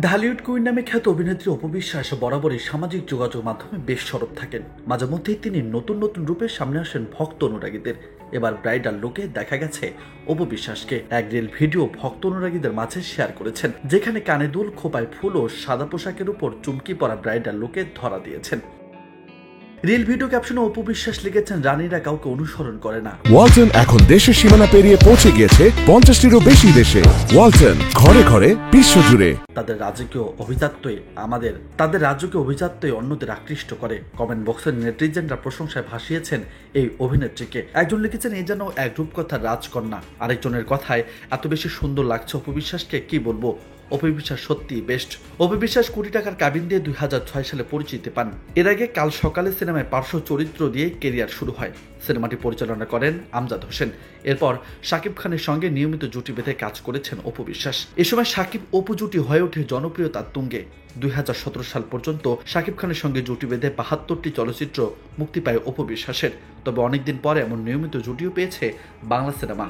Dhallywood queen নামে খ্যাত অভিনেত্রী অপু বিশ্বাস বরাবরই সামাজিক যোগাযোগ মাধ্যমে বেশ সরব থাকেন। মাঝে মধ্যেই তিনি নতুন নতুন রূপে সামনে আসেন ভক্ত অনুরাগীদের। এবার ব্রাইডাল লুকে দেখা গেছে অপু বিশ্বাসকে। এক রিল ভিডিও ভক্ত অনুরাগীদের মাঝে শেয়ার করেছেন, যেখানে কানে দুল, খোপায় ফুল ও সাদা পোশাকের উপর চুমকি পরা ব্রাইডাল লুকে ধরা দিয়েছেন। রিল ভিডিও ক্যাপশনে অপু বিশ্বাস লিখেছেন, রানীরা কাউকে অনুসরণ করে না। ওয়ালটন এখন দেশের সীমানা পেরিয়ে পৌঁছে গিয়েছে 50টিরও বেশি দেশে। ওয়ালটন, ঘরে ঘরে, বিশ্বজুড়ে। তাদের রাজকীয় অভিজাত্যই অন্যদের আকৃষ্ট করে। কমেন্ট বক্সের নেটিজেনরা প্রশংসায় ভাসিয়েছেন এই অভিনেত্রীকে। একজন লিখেছেন, এই যেন এক রূপকথার রাজকন্যা। আরেকজনের কথায়, এত বেশি সুন্দর লাগছে অপু বিশ্বাসকে, কি বলবো। অপু বিশ্বাস সত্যি বেস্ট। অপু বিশ্বাস কোটি টাকার কাবিন দিয়ে 2006 সালে পরিচিতি পান। এর আগে কাল সকালে সিনেমায় পার্শ্ব চরিত্র দিয়ে কেরিয়ার শুরু হয়। সিনেমাটি পরিচালনা করেন আমজাদ হোসেন। এরপর শাকিব খানের সঙ্গে নিয়মিত জুটি বেঁধে কাজ করেছেন অপু বিশ্বাস। এ সময় শাকিব অপু জুটি হয়ে ওঠে জনপ্রিয়তার তুঙ্গে। 2017 সাল পর্যন্ত শাকিব খানের সঙ্গে জুটি বেঁধে 72টি চলচ্চিত্র মুক্তি পায় অপু বিশ্বাসের। তবে অনেকদিন পরে এমন নিয়মিত জুটিও পেয়েছে বাংলা সিনেমা।